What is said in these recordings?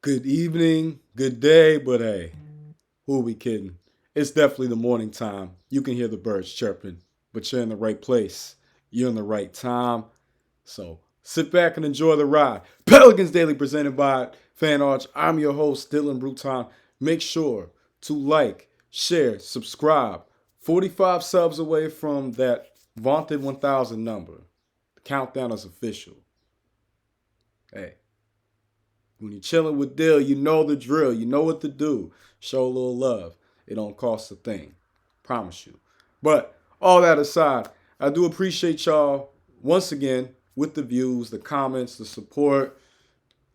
Good evening, good day, but hey, who are we kidding? It's definitely the morning time. You can hear the birds chirping, but you're in the right place. You're in the right time. So sit back and enjoy the ride. Pelicans Daily presented by Fan Arch. I'm your host, Dylan Bruton. Make sure to like, share, subscribe. 45 subs away from that vaunted 1,000 number. The countdown is official. Hey, when you're chilling with Dill, you know the drill. You know what to do. Show a little love. It don't cost a thing. Promise you. But all that aside, I do appreciate y'all once again with the views, the comments, the support,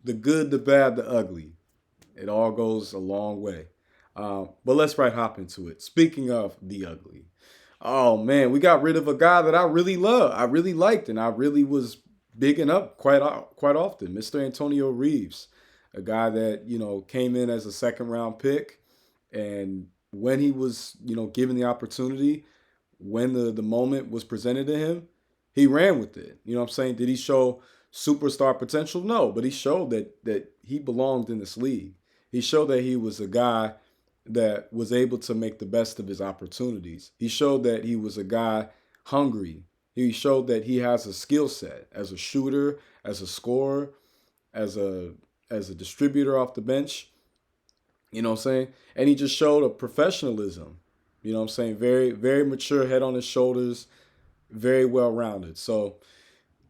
the good, the bad, the ugly. It all goes a long way. But let's right hop into it. Speaking of the ugly, oh man, we got rid of a guy that I really love, I really liked, and I really was bigging up quite often, Mr. Antonio Reeves, a guy that came in as a second round pick, and when he was given the opportunity, when the moment was presented to him, he ran with it. You know what I'm saying? Did he show superstar potential? No, but he showed that he belonged in this league. He showed that he was a guy that was able to make the best of his opportunities. He showed that he was a guy hungry. He showed that he has a skill set as a shooter, as a scorer, as a distributor off the bench. You know what I'm saying? And he just showed a professionalism. You know what I'm saying? Very, very mature, head on his shoulders, very well rounded. So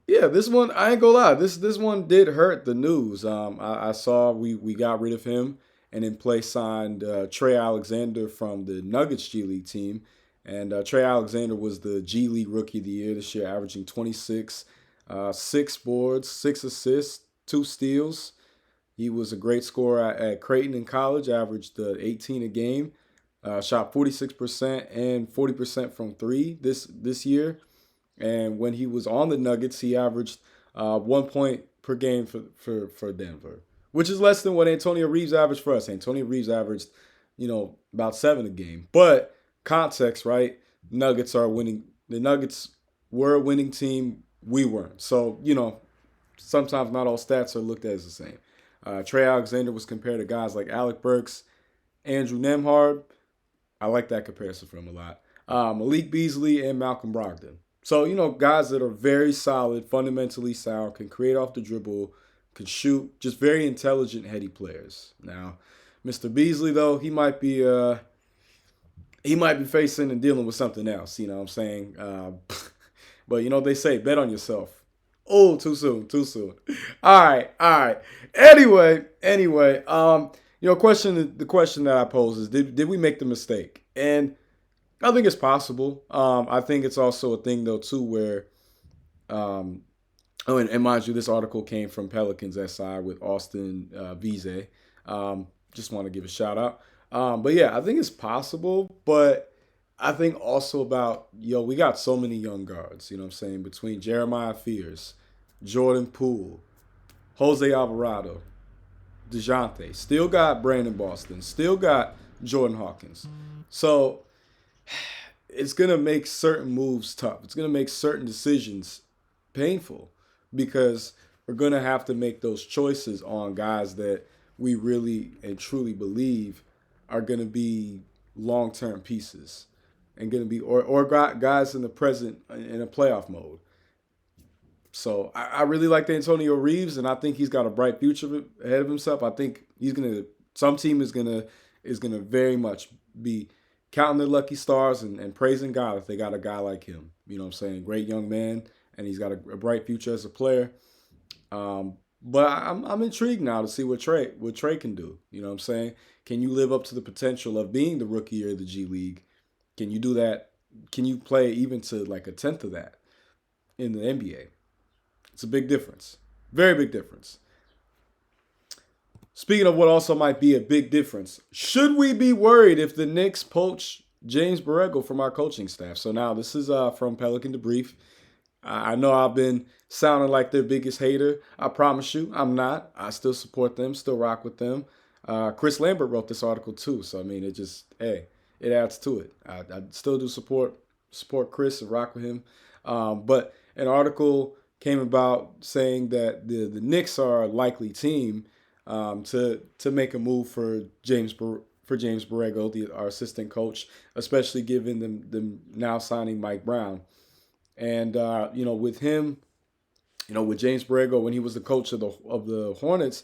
yeah, this one I ain't gonna lie. This one did hurt the news. I saw we got rid of him and in place signed Trey Alexander from the Nuggets G League team. And Trey Alexander was the G League Rookie of the Year this year, averaging 26, 6 boards, 6 assists, 2 steals. He was a great scorer at Creighton in college, averaged 18 a game, shot 46% and 40% from three this year. And when he was on the Nuggets, he averaged 1 point per game for Denver, which is less than what Antonio Reeves averaged for us. Antonio Reeves averaged, about 7 a game. But context, right? Nuggets are winning. The Nuggets were a winning team. We weren't. So, sometimes not all stats are looked at as the same. Trey Alexander was compared to guys like Alec Burks, Andrew Nemhard. I like that comparison for him a lot. Malik Beasley and Malcolm Brogdon. So, guys that are very solid, fundamentally sound, can create off the dribble, can shoot, just very intelligent, heady players. Now, Mr. Beasley, though, he might be facing and dealing with something else, you know what I'm saying? But they say bet on yourself. Oh, too soon, too soon. All right. Anyway, the question that I pose is, did we make the mistake? And I think it's possible. I think it's also a thing though too where, um, oh, and mind you, this article came from Pelicans SI with Austin Vize. Just want to give a shout out. But yeah, I think it's possible. But I think also about we got so many young guards. You know what I'm saying, between Jeremiah Fears, Jordan Poole, Jose Alvarado, Dejounte, still got Brandon Boston, still got Jordan Hawkins. So it's gonna make certain moves tough. It's gonna make certain decisions painful because we're gonna have to make those choices on guys that we really and truly believe are gonna be long term pieces and gonna be or guys in the present in a playoff mode. So I really like Antonio Reeves, and I think he's got a bright future ahead of himself. I think he's gonna. Some team is gonna very much be counting their lucky stars and praising God if they got a guy like him. You know what I'm saying? Great young man, and he's got a bright future as a player. But I'm intrigued now to see what Trey can do. You know what I'm saying? Can you live up to the potential of being the rookie of the G League? Can you do that? Can you play even to like a tenth of that in the NBA? It's a big difference. Very big difference. Speaking of what also might be a big difference, should we be worried if the Knicks poach James Burggo from our coaching staff? So now this is from Pelican Debrief. I know I've been sounding like their biggest hater. I promise you, I'm not. I still support them, still rock with them. Chris Lambert wrote this article too, so I mean, it adds to it. I still do support Chris and rock with him. But an article came about saying that the Knicks are a likely team to make a move for James Burggo, our assistant coach, especially given them now signing Mike Brown. And with him, with James Burggo when he was the coach of the Hornets,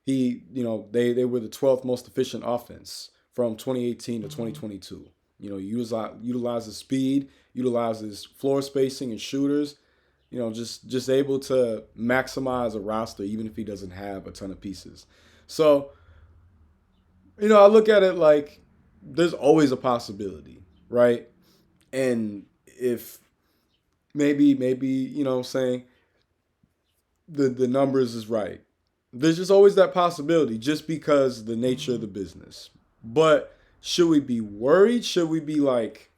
they were the 12th most efficient offense from 2018 to 2022. Utilizes speed, utilizes floor spacing and shooters. Just able to maximize a roster even if he doesn't have a ton of pieces. So, I look at it like there's always a possibility, right? And if maybe, saying the numbers is right. There's just always that possibility just because of the nature of the business. But should we be worried? Should we be like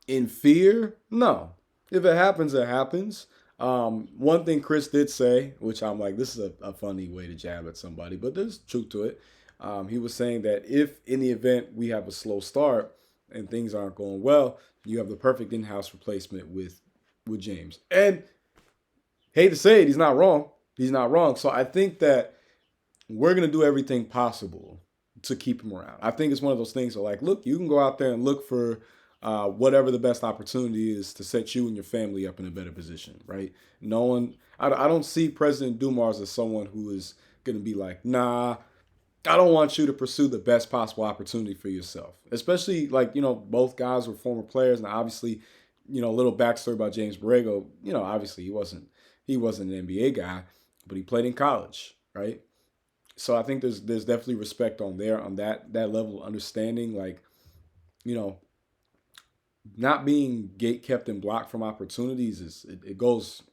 in fear? No. If it happens, it happens. One thing Chris did say, which I'm like, this is a funny way to jab at somebody, but there's truth to it. He was saying that if in the event we have a slow start and things aren't going well, you have the perfect in-house replacement with James. And hate to say it, he's not wrong. He's not wrong. So I think that we're going to do everything possible to keep him around. I think it's one of those things where, like, look, you can go out there and look for whatever the best opportunity is to set you and your family up in a better position, right? I don't see President Dumars as someone who is going to be like, nah, I don't want you to pursue the best possible opportunity for yourself. Especially like, both guys were former players. And obviously, a little backstory about James Burggo, obviously he wasn't an NBA guy, but he played in college, right? So I think there's definitely respect on that level of understanding, like, not being gate kept and blocked from opportunities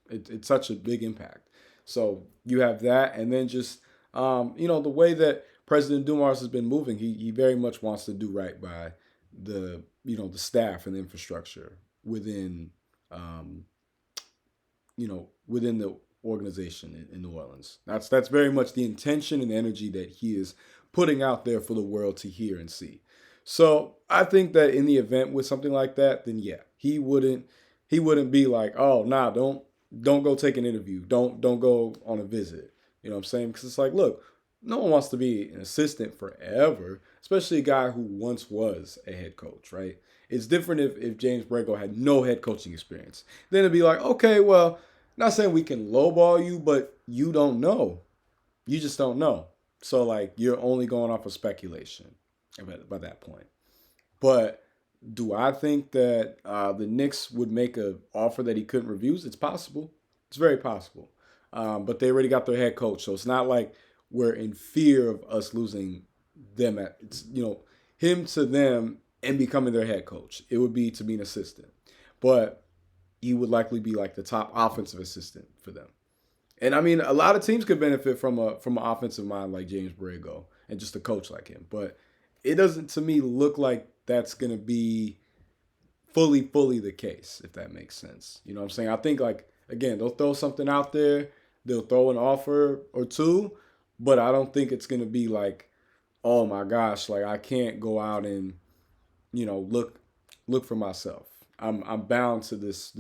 it's such a big impact. So you have that, and then just the way that President Dumars has been moving, he very much wants to do right by the staff and the infrastructure within within the organization in New Orleans. That's very much the intention and energy that he is putting out there for the world to hear and see. So I think that in the event with something like that, then yeah, he wouldn't be like, oh nah, don't go take an interview, don't go on a visit. You know what I'm saying? Because it's like, look, no one wants to be an assistant forever, especially a guy who once was a head coach, right? It's different if James Burggo had no head coaching experience. Then it'd be like, okay, well, not saying we can lowball you, but you don't know. You just don't know. So like you're only going off of speculation by that point. But do I think that the Knicks would make an offer that he couldn't refuse? It's possible. It's very possible. But they already got their head coach, so it's not like we're in fear of us losing them. It's him to them and becoming their head coach. It would be to be an assistant, but he would likely be like the top offensive assistant for them. And I mean, a lot of teams could benefit from an offensive mind like James Burggo and just a coach like him. But it doesn't, to me, look like that's going to be fully the case, if that makes sense. You know what I'm saying? I think, like, again, they'll throw something out there. They'll throw an offer or two. But I don't think it's going to be like, oh, my gosh, like, I can't go out and, look for myself. I'm bound to this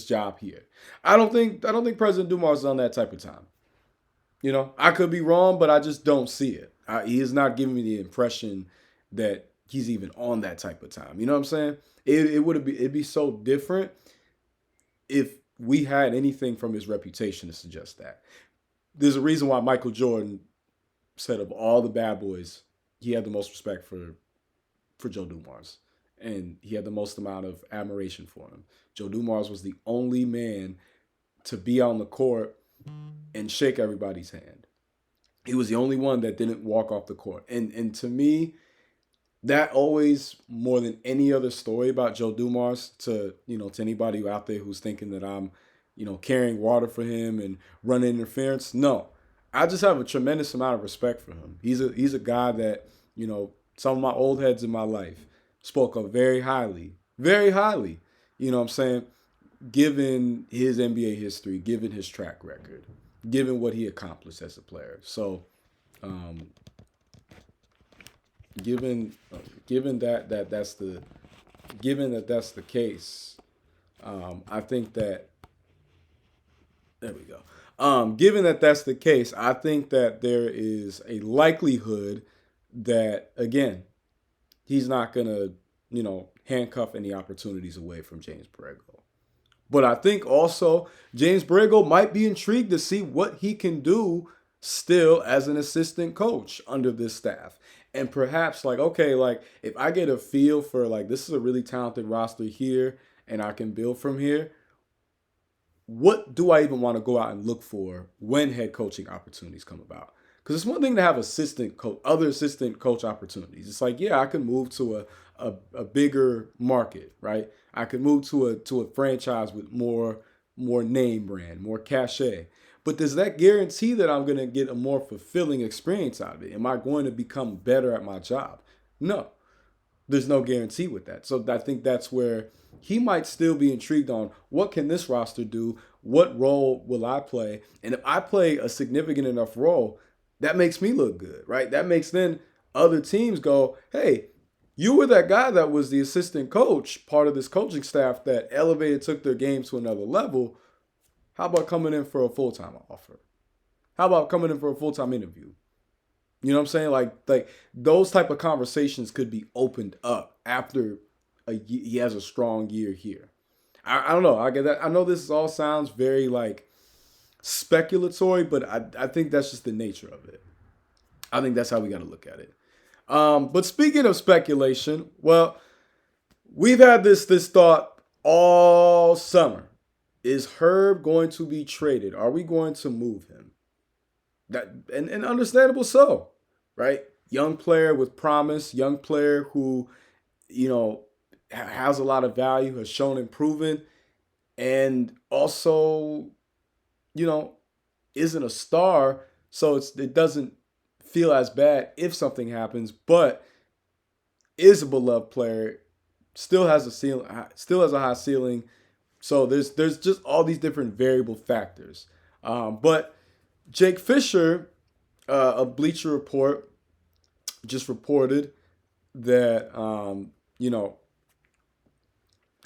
job here. I don't think President Dumars is on that type of time. I could be wrong, but I just don't see it. He is not giving me the impression that he's even on that type of time. You know what I'm saying? It'd be so different if we had anything from his reputation to suggest that. There's a reason why Michael Jordan said of all the bad boys, he had the most respect for Joe Dumars. And he had the most amount of admiration for him. Joe Dumars was the only man to be on the court and shake everybody's hand. He was the only one that didn't walk off the court. And to me, that always, more than any other story about Joe Dumars, to anybody out there who's thinking that I'm, carrying water for him and running interference. No. I just have a tremendous amount of respect for him. He's a guy that, some of my old heads in my life spoke of very highly. Very highly. You know what I'm saying? Given his NBA history, given his track record, given what he accomplished as a player. So, given that's the case, I think that there we go. Given that that's the case, I think that there is a likelihood that, again, he's not going to, handcuff any opportunities away from James Burggo. But I think also James Burggo might be intrigued to see what he can do still as an assistant coach under this staff. And perhaps like, okay, like if I get a feel for like this is a really talented roster here and I can build from here, what do I even want to go out and look for when head coaching opportunities come about? Because it's one thing to have other assistant coach opportunities. It's like, yeah, I could move to a bigger market, right? I could move to a franchise with more name brand, more cachet. But does that guarantee that I'm going to get a more fulfilling experience out of it? Am I going to become better at my job? No, there's no guarantee with that. So I think that's where he might still be intrigued on what can this roster do? What role will I play? And if I play a significant enough role, that makes me look good, right? That makes then other teams go, hey, you were that guy that was the assistant coach, part of this coaching staff that elevated, took their game to another level. How about coming in for a full-time offer? How about coming in for a full-time interview? You know what I'm saying? Like those type of conversations could be opened up after he has a strong year here. I don't know. I get that. I know this all sounds very like speculatory, but I think that's just the nature of it. I think that's how we got to look at it. But speaking of speculation, well, we've had this thought all summer. Is Herb going to be traded? Are we going to move him? That and understandable so, right? Young player with promise, young player who, has a lot of value, has shown improvement, and also, isn't a star, so it doesn't feel as bad if something happens, but is a beloved player, still has a high ceiling. So there's just all these different variable factors. But Jake Fisher, of Bleacher Report, just reported that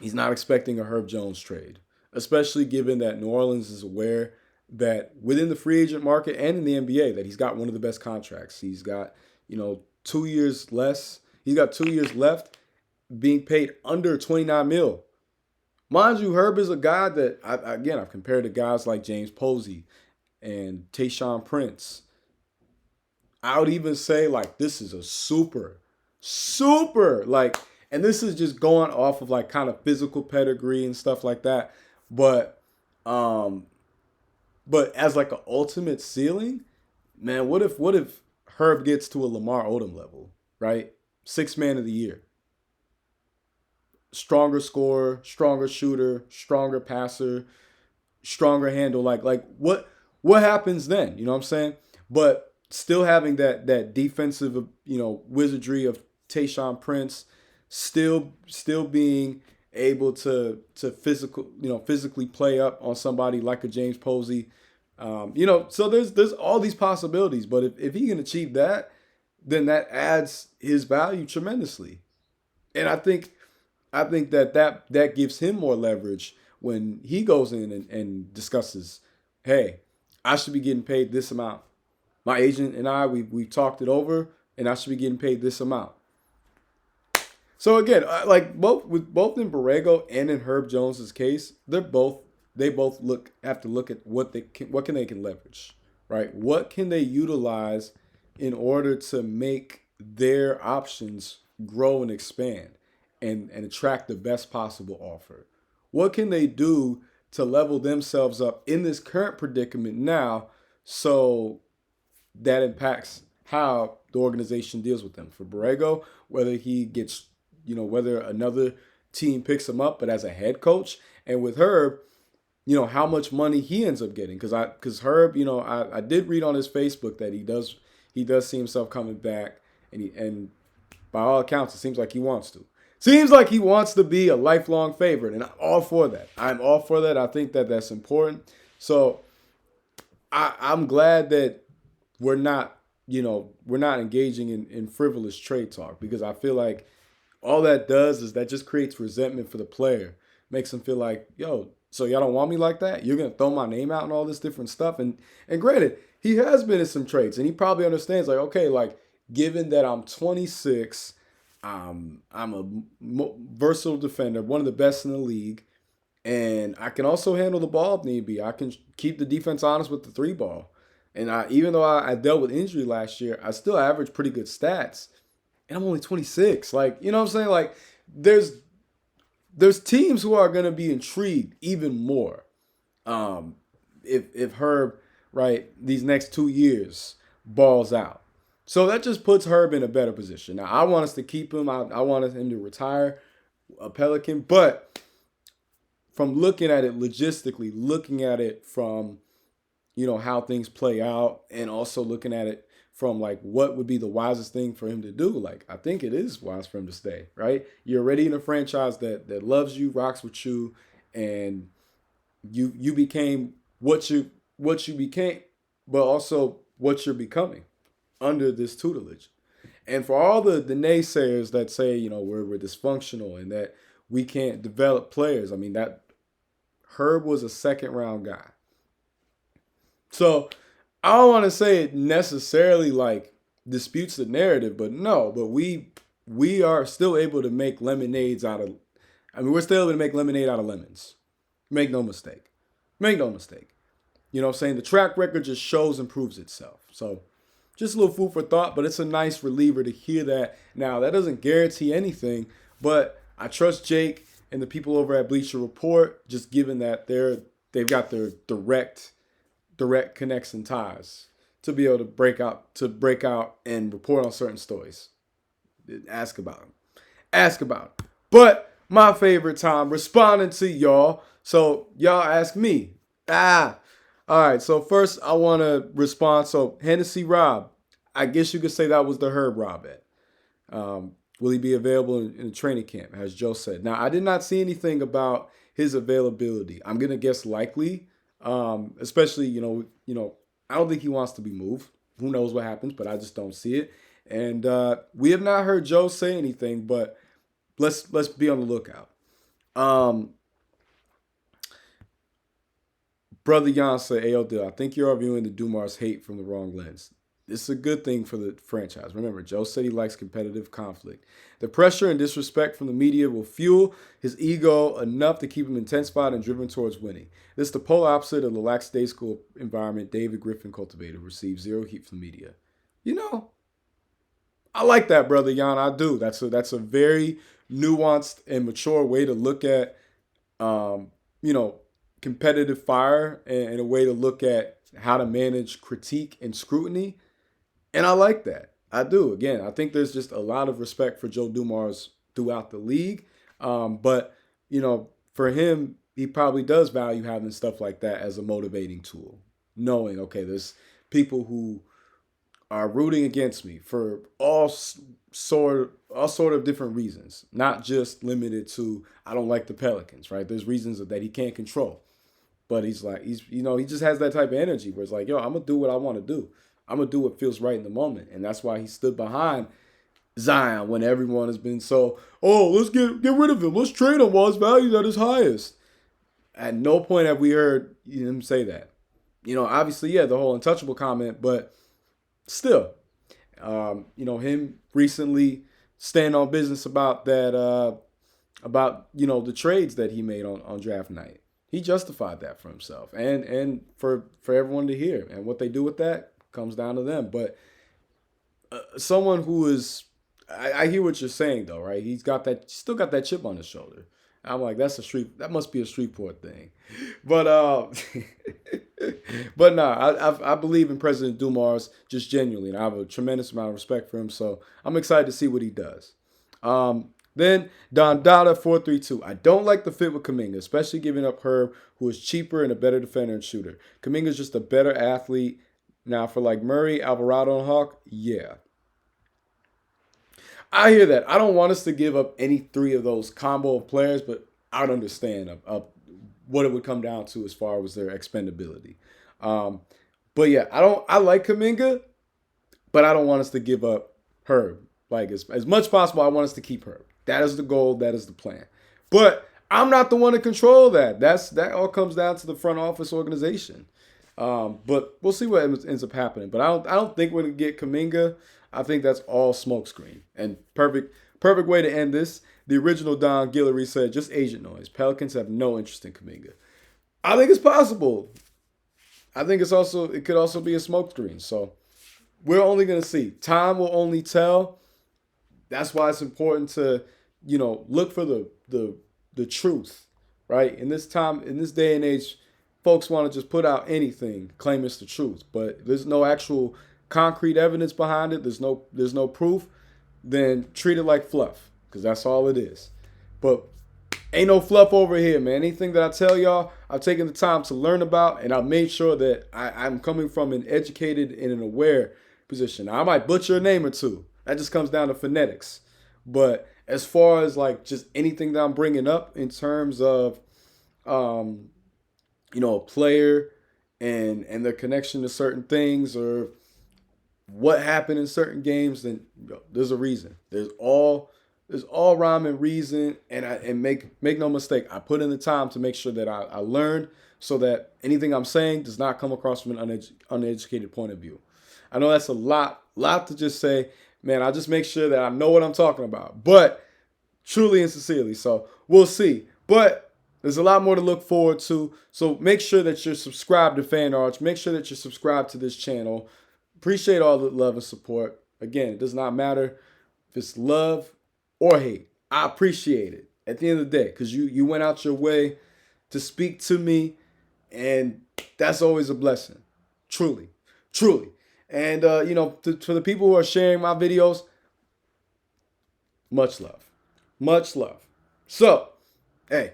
he's not expecting a Herb Jones trade, especially given that New Orleans is aware that within the free agent market and in the NBA that he's got one of the best contracts. He's got 2 years less. He's got 2 years left, being paid under 29 mil. Mind you, Herb is a guy that I've compared to guys like James Posey and Tayshaun Prince. I would even say like this is a super like, and this is just going off of like kind of physical pedigree and stuff like that. But as like an ultimate ceiling, man, what if Herb gets to a Lamar Odom level, right? 6th man of the year. Stronger scorer, stronger shooter, stronger passer, stronger handle. Like what happens then? You know what I'm saying? But still having that defensive, wizardry of Tayshaun Prince, still being able to physically play up on somebody like a James Posey. So there's all these possibilities. But if he can achieve that, then that adds his value tremendously. And I think that gives him more leverage when he goes in and discusses, hey, I should be getting paid this amount. My agent and I, we've talked it over, and I should be getting paid this amount. So again, like both in Burggo and in Herb Jones's case, they both have to look at what they can leverage, right? What can they utilize in order to make their options grow and expand and attract the best possible offer? What can they do to level themselves up in this current predicament now so that impacts how the organization deals with them? For Burggo, whether he gets, whether another team picks him up, but as a head coach, and with Herb, how much money he ends up getting. Because Herb, I did read on his Facebook that he does see himself coming back, and by all accounts, it seems like he wants to. Seems like he wants to be a lifelong favorite, and I'm all for that. I think that that's important. So I'm glad that we're not engaging in frivolous trade talk, because I feel like all that does is that just creates resentment for the player. Makes them feel like, yo, So y'all don't want me like that? You're gonna throw my name out and all this different stuff. And granted, he has been in some trades, and he probably understands like, okay, like given that I'm 26, I'm a versatile defender, one of the best in the league, and I can also handle the ball if need be. I can keep the defense honest with the three ball. And even though I dealt with injury last year, I still average pretty good stats. And I'm only 26. Like, you know what I'm saying? Like, there's there's teams who are going to be intrigued even more um, if Herb, right, these next 2 years balls out. So that just puts Herb in a better position. Now, I want us to keep him. I wanted him to retire a Pelican. But from looking at it logistically, looking at it from, how things play out, and also looking at it from like what would be the wisest thing for him to do. Like, I think it is wise for him to stay, right? You're already in a franchise that loves you, rocks with you, and you became what you became, but also what you're becoming under this tutelage. And for all the naysayers that say, we're dysfunctional and that we can't develop players, I mean, that Herb was a second round guy. So I don't want to say it necessarily like disputes the narrative, but no, but we are still able to make lemonades out of. I mean, we're still able to make lemonade out of lemons. Make no mistake. Make no mistake. You know what I'm saying? The track record just shows and proves itself. So just a little food for thought, but it's a nice reliever to hear that. Now, that doesn't guarantee anything, but I trust Jake and the people over at Bleacher Report, just given that they've got their direct connects and ties to be able to break out and report on certain stories. Ask about them. Ask about them. But my favorite time responding to y'all. So y'all ask me. All right. So first I want to respond. So Hennessy Rob, I guess you could say that was the Herb Rob at. Will he be available in the training camp, as Joe said? Now, I did not see anything about his availability. I'm gonna guess likely. Especially, I don't think he wants to be moved. Who knows what happens, but I just don't see it. And we have not heard Joe say anything, but let's be on the lookout. Brother Jan said, AOD, I think you're viewing the Dumars hate from the wrong lens. This is a good thing for the franchise. Remember, Joe said he likes competitive conflict. The pressure and disrespect from the media will fuel his ego enough to keep him intensified and driven towards winning. This is the polar opposite of the lackadaisical environment David Griffin cultivated, received zero heat from the media. I like that, Brother Jan. I do. That's a very nuanced and mature way to look at, competitive fire and a way to look at how to manage critique and scrutiny. And I like that. I do. Again, I think there's just a lot of respect for Joe Dumars throughout the league. But, for him, he probably does value having stuff like that as a motivating tool. Knowing, okay, there's people who are rooting against me for all sort of different reasons, not just limited to I don't like the Pelicans, right? There's reasons that he can't control. But he just has that type of energy where it's like, yo, I'm going to do what I want to do. I'm going to do what feels right in the moment. And that's why he stood behind Zion when everyone has been let's get rid of him. Let's trade him while his value at his highest. At no point have we heard him say that. Obviously, yeah, the whole untouchable comment, but still, him recently stand on business about that, the trades that he made on draft night. He justified that for himself and for everyone to hear. And what they do with that comes down to them. But someone who is, I hear what you're saying though, right? He's still got that chip on his shoulder. I'm like, that must be a Shreveport thing. But but no, I believe in President Dumars just genuinely, and I have a tremendous amount of respect for him. So I'm excited to see what he does. Then Don Dada 432. I don't like the fit with Kuminga, especially giving up Herb, who is cheaper and a better defender and shooter. Kuminga's just a better athlete. Now for like Murray, Alvarado, and Hawk, yeah. I hear that. I don't want us to give up any three of those combo of players, but I would understand what it would come down to as far as their expendability. But yeah, I like Kuminga, but I don't want us to give up Herb. Like as much as possible, I want us to keep Herb. That is the goal. That is the plan. But I'm not the one to control that. That all comes down to the front office organization. But we'll see what ends up happening. But I don't think we're gonna get Kuminga. I think that's all smokescreen. And perfect way to end this. The original Don Guillory said, just agent noise. Pelicans have no interest in Kuminga. I think it's possible. I think it could also be a smokescreen. So we're only gonna see. Time will only tell. That's why it's important to, look for the truth, right? In this day and age, folks want to just put out anything, claim it's the truth, but there's no actual concrete evidence behind it. There's no proof. Then treat it like fluff, because that's all it is. But ain't no fluff over here, man. Anything that I tell y'all, I've taken the time to learn about, and I've made sure that I'm coming from an educated and an aware position. Now, I might butcher a name or two. That just comes down to phonetics. But as far as like just anything that I'm bringing up in terms of, a player and their connection to certain things or what happened in certain games, then there's a reason. There's all rhyme and reason, and make no mistake, I put in the time to make sure that I learned so that anything I'm saying does not come across from an uneducated point of view. I know that's a lot to just say, man. I just make sure that I know what I'm talking about, but truly and sincerely. So we'll see. But there's a lot more to look forward to. So make sure that you're subscribed to Fan Arch. Make sure that you're subscribed to this channel. Appreciate all the love and support. Again, it does not matter if it's love or hate. I appreciate it at the end of the day, because you went out your way to speak to me, and that's always a blessing. Truly. And, to the people who are sharing my videos, much love. So, hey,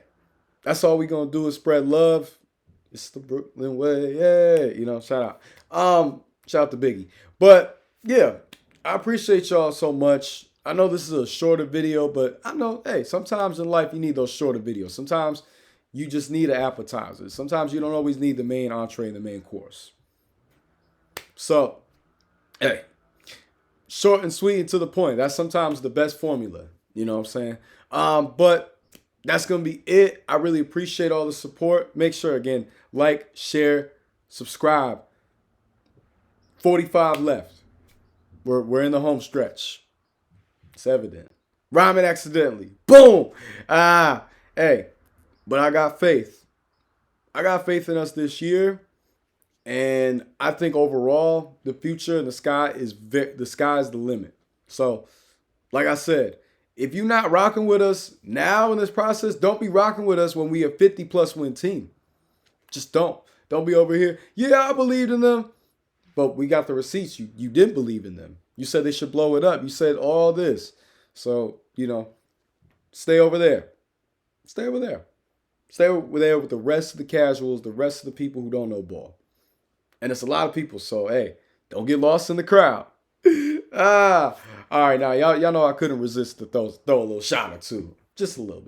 that's all we're going to do is spread love. It's the Brooklyn way. Yeah, shout out. Shout out to Biggie. But, yeah, I appreciate y'all so much. I know this is a shorter video, but I know, hey, sometimes in life you need those shorter videos. Sometimes you just need an appetizer. Sometimes you don't always need the main entree and the main course. So, hey, short and sweet and to the point. That's sometimes the best formula. You know what I'm saying? But that's going to be it. I really appreciate all the support. Make sure, again, like, share, subscribe. 45 left. We're in the home stretch. It's evident. Rhyming accidentally. Boom! Hey, but I got faith. I got faith in us this year. And I think overall, the future and the sky is the limit. So, like I said, if you're not rocking with us now in this process, don't be rocking with us when we a 50-plus win team. Just don't. Don't be over here. Yeah, I believed in them. But we got the receipts. You didn't believe in them. You said they should blow it up. You said all this. So, stay over there. Stay over there. Stay over there with the rest of the casuals, the rest of the people who don't know ball. And it's a lot of people, so, hey, don't get lost in the crowd. All right, now, y'all know I couldn't resist to throw a little shot or two. Just a little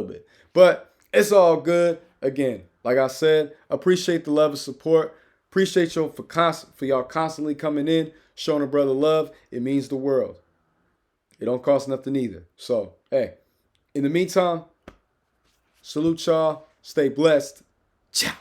bit. But it's all good. Again, like I said, appreciate the love and support. Appreciate y'all for y'all constantly coming in, showing a brother love. It means the world. It don't cost nothing either. So, hey, in the meantime, salute y'all. Stay blessed. Ciao.